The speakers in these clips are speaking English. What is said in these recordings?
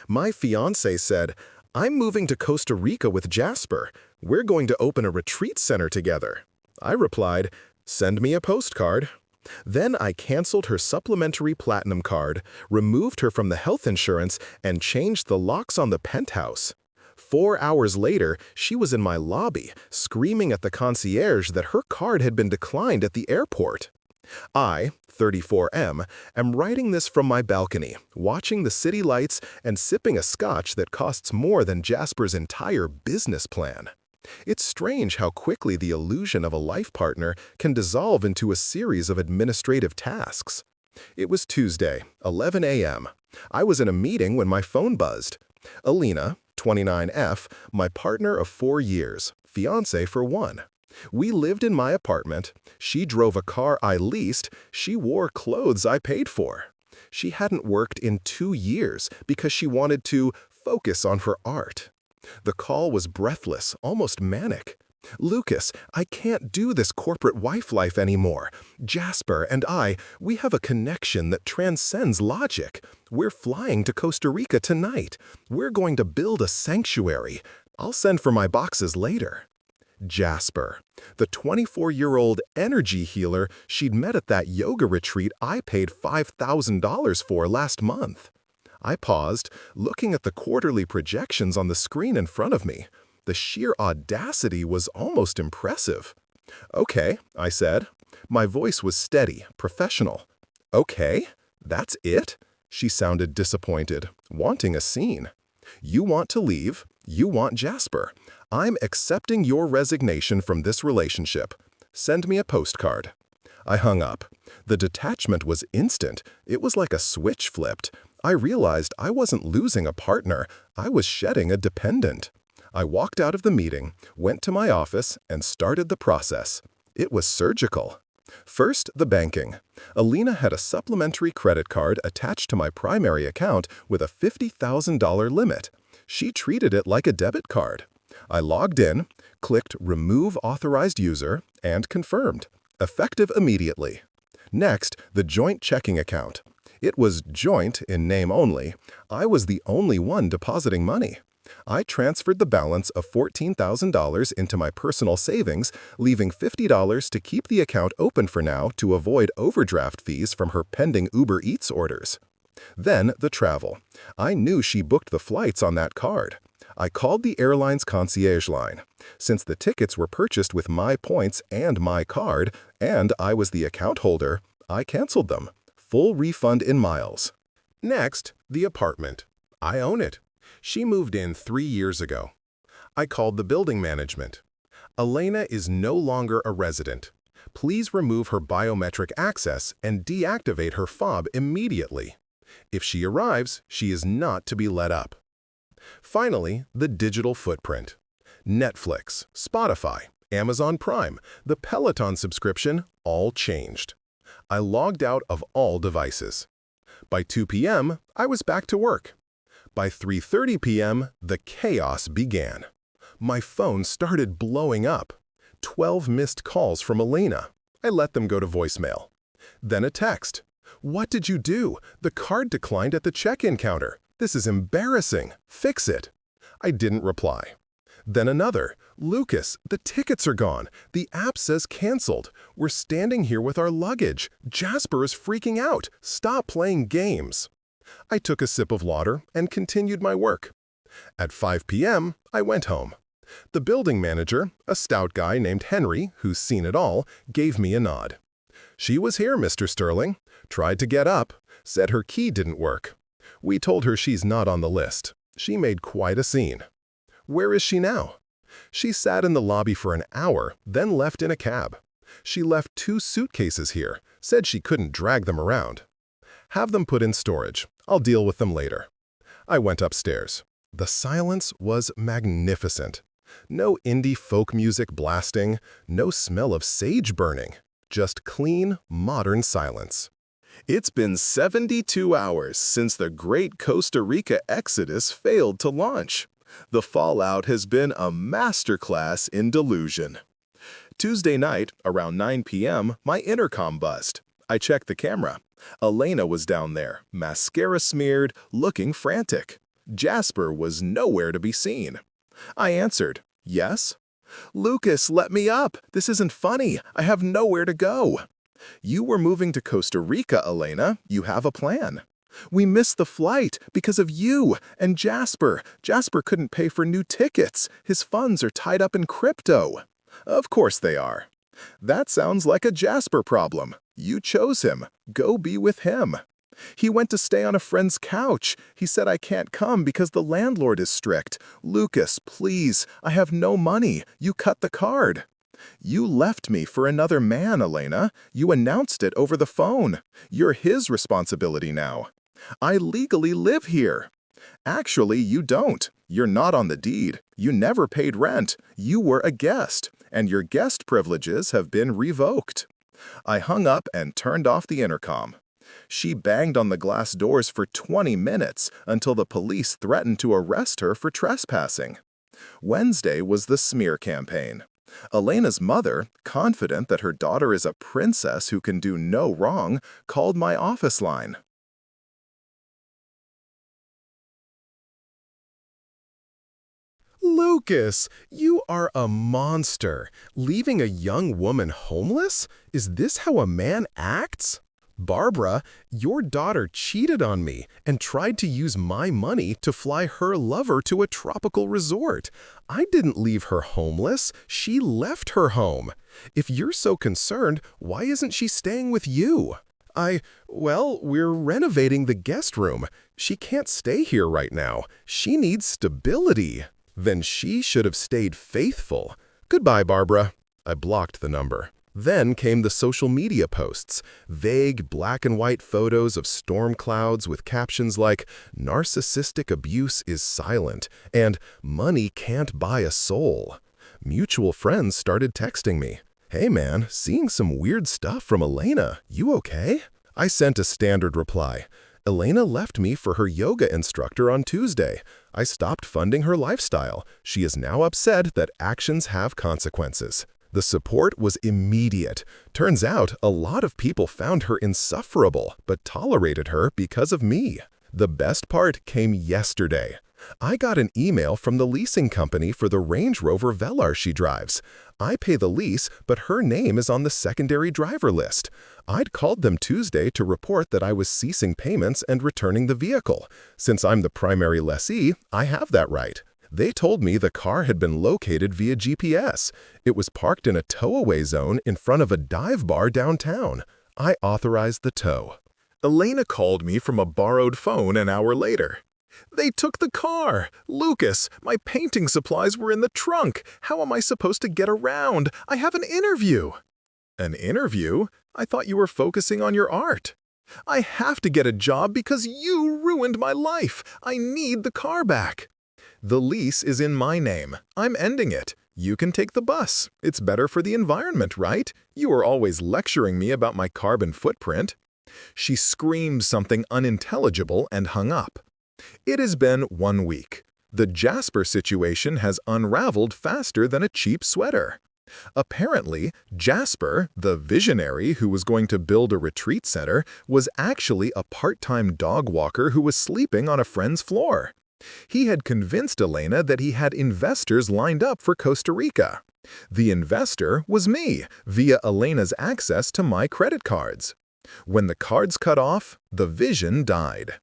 My fiancée said, "I'm moving to Costa Rica with Jasper. We're going to open a retreat center together." I replied, "Send me a postcard." Then I canceled her supplementary platinum card, removed her from the health insurance, and changed the locks on the penthouse. 4 hours later, she was in my lobby, screaming at the concierge that her card had been declined at the airport. I, 34M, am writing this from my balcony, watching the city lights and sipping a scotch that costs more than Jasper's entire business plan. It's strange how quickly the illusion of a life partner can dissolve into a series of administrative tasks. It was Tuesday, 11 a.m. I was in a meeting when my phone buzzed. Alina, 29F, my partner of 4 years, fiancé for 1. We lived in my apartment. She drove a car I leased. She wore clothes I paid for. She hadn't worked in 2 years because she wanted to focus on her art. The call was breathless, almost manic. "Lucas, I can't do this corporate wife life anymore. Jasper and we have a connection that transcends logic. We're flying to Costa Rica tonight. We're going to build a sanctuary. I'll send for my boxes later." Jasper, the 24-year-old energy healer she'd met at that yoga retreat I paid $5,000 for last month. I paused, looking at the quarterly projections on the screen in front of me. The sheer audacity was almost impressive. "Okay," I said. My voice was steady, professional. "Okay? That's it?" She sounded disappointed, wanting a scene. "You want to leave. You want Jasper. I'm accepting your resignation from this relationship. Send me a postcard." I hung up. The detachment was instant. It was like a switch flipped. I realized I wasn't losing a partner. I was shedding a dependent. I walked out of the meeting, went to my office, and started the process. It was surgical. First, the banking. Alina had a supplementary credit card attached to my primary account with a $50,000 limit. She treated it like a debit card. I logged in, clicked Remove Authorized User, and confirmed. Effective immediately. Next, the joint checking account. It was joint in name only. I was the only one depositing money. I transferred the balance of $14,000 into my personal savings, leaving $50 to keep the account open for now to avoid overdraft fees from her pending Uber Eats orders. Then the travel. I knew she booked the flights on that card. I called the airline's concierge line. Since the tickets were purchased with my points and my card, and I was the account holder, I canceled them. Full refund in miles. Next, the apartment. I own it. She moved in 3 years ago. I called the building management. "Elena is no longer a resident. Please remove her biometric access and deactivate her fob immediately. If she arrives, she is not to be let up." Finally, the digital footprint. Netflix, Spotify, Amazon Prime, the Peloton subscription, all changed. I logged out of all devices. By 2 p.m., I was back to work. By 3:30 p.m., the chaos began. My phone started blowing up. 12 missed calls from Elena. I let them go to voicemail. Then a text. "What did you do? The card declined at the check-in counter. This is embarrassing. Fix it." I didn't reply. Then another. "Lucas, the tickets are gone. The app says canceled. We're standing here with our luggage. Jasper is freaking out. Stop playing games." I took a sip of water and continued my work. At 5 p.m., I went home. The building manager, a stout guy named Henry, who's seen it all, gave me a nod. "She was here, Mr. Sterling. Tried to get up. Said her key didn't work. We told her she's not on the list. She made quite a scene." "Where is she now?" "She sat in the lobby for an hour, then left in a cab. She left 2 suitcases here, said she couldn't drag them around." "Have them put in storage. I'll deal with them later." I went upstairs. The silence was magnificent. No indie folk music blasting, no smell of sage burning, just clean, modern silence. It's been 72 hours since the great Costa Rica exodus failed to launch. The fallout has been a masterclass in delusion. Tuesday night, around 9 p.m., my intercom buzzed. I checked the camera. Elena was down there, mascara smeared, looking frantic. Jasper was nowhere to be seen. I answered, "Yes." "Lucas, let me up. This isn't funny. I have nowhere to go." "You were moving to Costa Rica, Elena. You have a plan." "We missed the flight because of you and Jasper. Jasper couldn't pay for new tickets. His funds are tied up in crypto." "Of course they are." "That sounds like a Jasper problem. You chose him. Go be with him." "He went to stay on a friend's couch. He said I can't come because the landlord is strict. Lucas, please, I have no money. You cut the card." "You left me for another man, Elena. You announced it over the phone. You're his responsibility now." "I legally live here." "Actually, you don't. You're not on the deed. You never paid rent. You were a guest, and your guest privileges have been revoked." I hung up and turned off the intercom. She banged on the glass doors for 20 minutes until the police threatened to arrest her for trespassing. Wednesday was the smear campaign. Elena's mother, confident that her daughter is a princess who can do no wrong, called my office line. "Lucas, you are a monster. Leaving a young woman homeless? Is this how a man acts? Barbara, your daughter cheated on me and tried to use my money to fly her lover to a tropical resort. I didn't leave her homeless. She left her home. If you're so concerned, why isn't she staying with you?" Well, we're renovating the guest room. She can't stay here right now. She needs stability." "Then she should have stayed faithful. Goodbye, Barbara." I blocked the number. Then came the social media posts, vague black and white photos of storm clouds with captions like, "Narcissistic abuse is silent," and "Money can't buy a soul." Mutual friends started texting me. "Hey man, seeing some weird stuff from Elena. You okay?" I sent a standard reply. "Elena left me for her yoga instructor on Tuesday. I stopped funding her lifestyle. She is now upset that actions have consequences." The support was immediate. Turns out a lot of people found her insufferable, but tolerated her because of me. The best part came yesterday. I got an email from the leasing company for the Range Rover Velar she drives. I pay the lease, but her name is on the secondary driver list. I'd called them Tuesday to report that I was ceasing payments and returning the vehicle. Since I'm the primary lessee, I have that right. They told me the car had been located via GPS. It was parked in a tow-away zone in front of a dive bar downtown. I authorized the tow. Elena called me from a borrowed phone an hour later. "They took the car! Lucas, my painting supplies were in the trunk. How am I supposed to get around? I have an interview." "An interview? I thought you were focusing on your art." "I have to get a job because you ruined my life. I need the car back." "The lease is in my name. I'm ending it. You can take the bus. It's better for the environment, right? You are always lecturing me about my carbon footprint." She screamed something unintelligible and hung up. It has been 1 week. The Jasper situation has unraveled faster than a cheap sweater. Apparently, Jasper, the visionary who was going to build a retreat center, was actually a part-time dog walker who was sleeping on a friend's floor. He had convinced Elena that he had investors lined up for Costa Rica. The investor was me, via Elena's access to my credit cards. When the cards cut off, the vision died.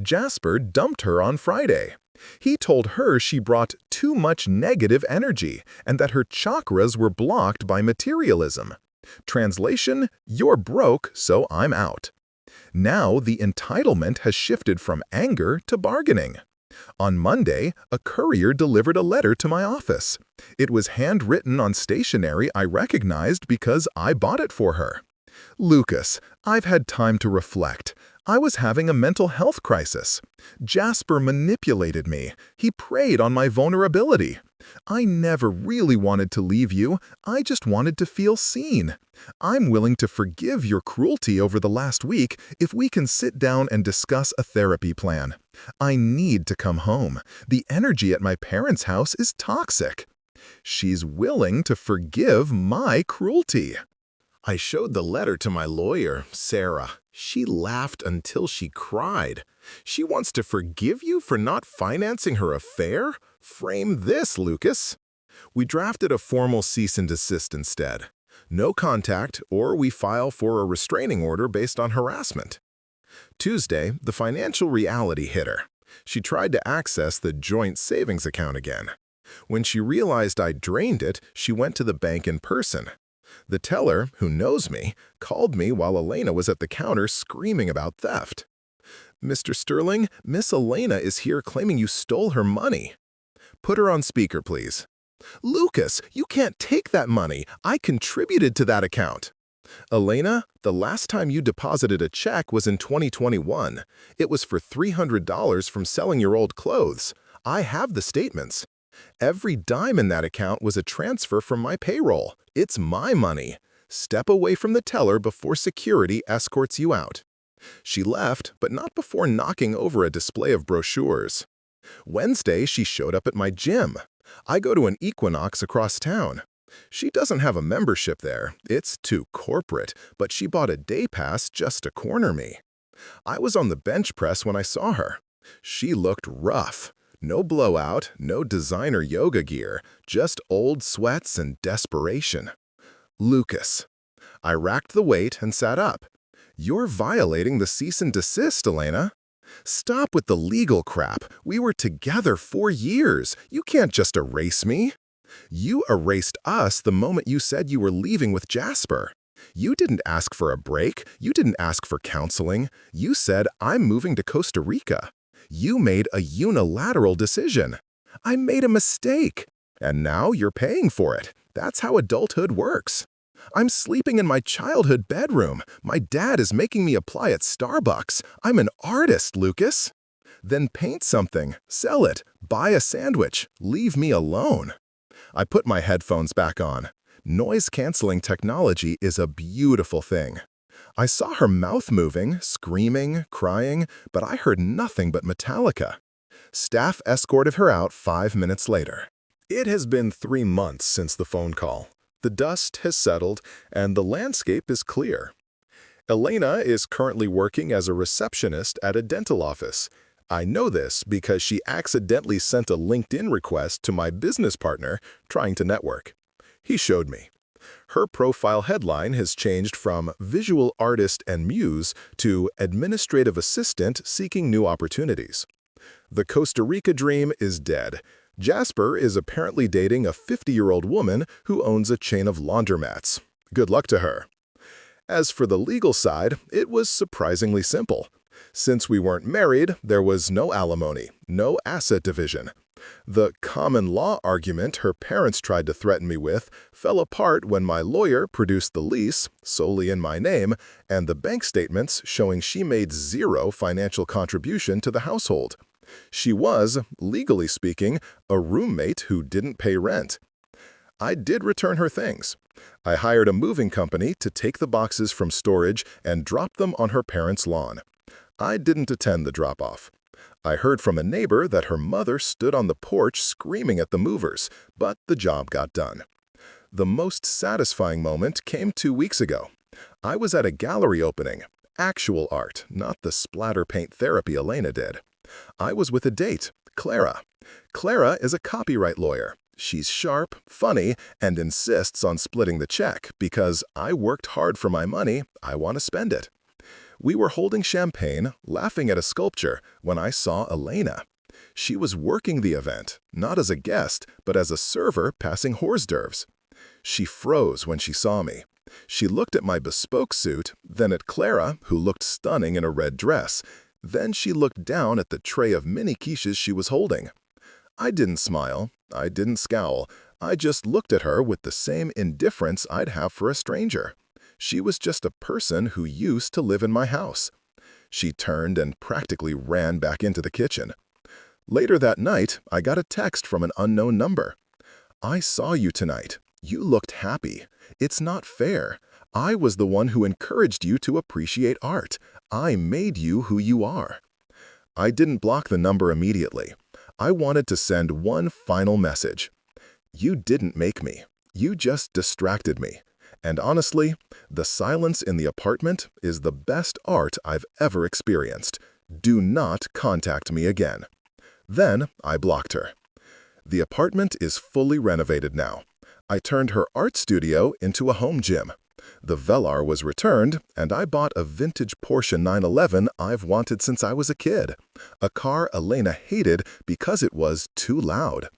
Jasper dumped her on Friday. He told her she brought too much negative energy and that her chakras were blocked by materialism. Translation, you're broke, so I'm out. Now the entitlement has shifted from anger to bargaining. On Monday, a courier delivered a letter to my office. It was handwritten on stationery I recognized because I bought it for her. "Lucas, I've had time to reflect. I was having a mental health crisis. Jasper manipulated me. He preyed on my vulnerability. I never really wanted to leave you. I just wanted to feel seen. I'm willing to forgive your cruelty over the last week if we can sit down and discuss a therapy plan. I need to come home. The energy at my parents' house is toxic." She's willing to forgive my cruelty. I showed the letter to my lawyer, Sarah. She laughed until she cried. She wants to forgive you for not financing her affair? Frame this, Lucas. We drafted a formal cease and desist instead. No contact, or we file for a restraining order based on harassment. Tuesday, the financial reality hit her. She tried to access the joint savings account again. When she realized I'd drained it, she went to the bank in person. The teller, who knows me, called me while Elena was at the counter screaming about theft. "Mr. Sterling, Miss Elena is here claiming you stole her money." "Put her on speaker, please." "Lucas, you can't take that money. I contributed to that account." "Elena, the last time you deposited a check was in 2021. It was for $300 from selling your old clothes. I have the statements. Every dime in that account was a transfer from my payroll. It's my money. Step away from the teller before security escorts you out." She left, but not before knocking over a display of brochures. Wednesday, she showed up at my gym. I go to an Equinox across town. She doesn't have a membership there. It's too corporate, but she bought a day pass just to corner me. I was on the bench press when I saw her. She looked rough. No blowout, no designer yoga gear, just old sweats and desperation. "Lucas." I racked the weight and sat up. "You're violating the cease and desist, Elena. Stop with the legal crap. We were together 4 years. You can't just erase me. You erased us the moment you said you were leaving with Jasper. You didn't ask for a break. You didn't ask for counseling. You said, 'I'm moving to Costa Rica.' You made a unilateral decision. I made a mistake. And now you're paying for it. That's how adulthood works. I'm sleeping in my childhood bedroom. My dad is making me apply at Starbucks. I'm an artist, Lucas." "Then paint something, sell it, buy a sandwich, leave me alone." I put my headphones back on. Noise-canceling technology is a beautiful thing. I saw her mouth moving, screaming, crying, but I heard nothing but Metallica. Staff escorted her out 5 minutes later. It has been 3 months since the phone call. The dust has settled, and the landscape is clear. Elena is currently working as a receptionist at a dental office. I know this because she accidentally sent a LinkedIn request to my business partner trying to network. He showed me. Her profile headline has changed from "Visual Artist and Muse" to "Administrative Assistant Seeking New Opportunities." The Costa Rica dream is dead. Jasper is apparently dating a 50-year-old woman who owns a chain of laundromats. Good luck to her. As for the legal side, it was surprisingly simple. Since we weren't married, there was no alimony, no asset division. The common law argument her parents tried to threaten me with fell apart when my lawyer produced the lease, solely in my name, and the bank statements showing she made 0 financial contribution to the household. She was, legally speaking, a roommate who didn't pay rent. I did return her things. I hired a moving company to take the boxes from storage and drop them on her parents' lawn. I didn't attend the drop-off. I heard from a neighbor that her mother stood on the porch screaming at the movers, but the job got done. The most satisfying moment came 2 weeks ago. I was at a gallery opening, actual art, not the splatter paint therapy Elena did. I was with a date, Clara. Clara is a copyright lawyer. She's sharp, funny, and insists on splitting the check because I worked hard for my money, I want to spend it. We were holding champagne, laughing at a sculpture, when I saw Elena. She was working the event, not as a guest, but as a server passing hors d'oeuvres. She froze when she saw me. She looked at my bespoke suit, then at Clara, who looked stunning in a red dress. Then she looked down at the tray of mini quiches she was holding. I didn't smile. I didn't scowl. I just looked at her with the same indifference I'd have for a stranger. She was just a person who used to live in my house. She turned and practically ran back into the kitchen. Later that night, I got a text from an unknown number. "I saw you tonight. You looked happy. It's not fair. I was the one who encouraged you to appreciate art. I made you who you are." I didn't block the number immediately. I wanted to send one final message. You didn't make me. You just distracted me. And honestly, the silence in the apartment is the best art I've ever experienced. Do not contact me again. Then I blocked her. The apartment is fully renovated now. I turned her art studio into a home gym. The Velar was returned, and I bought a vintage Porsche 911 I've wanted since I was a kid. A car Elena hated because it was too loud.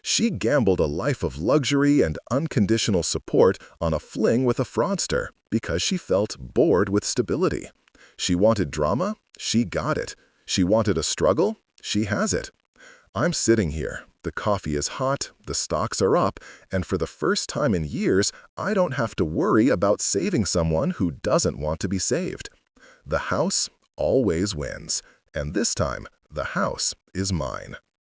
She gambled a life of luxury and unconditional support on a fling with a fraudster because she felt bored with stability. She wanted drama? She got it. She wanted a struggle? She has it. I'm sitting here. The coffee is hot, the stocks are up, and for the first time in years, I don't have to worry about saving someone who doesn't want to be saved. The house always wins, and this time, the house is mine.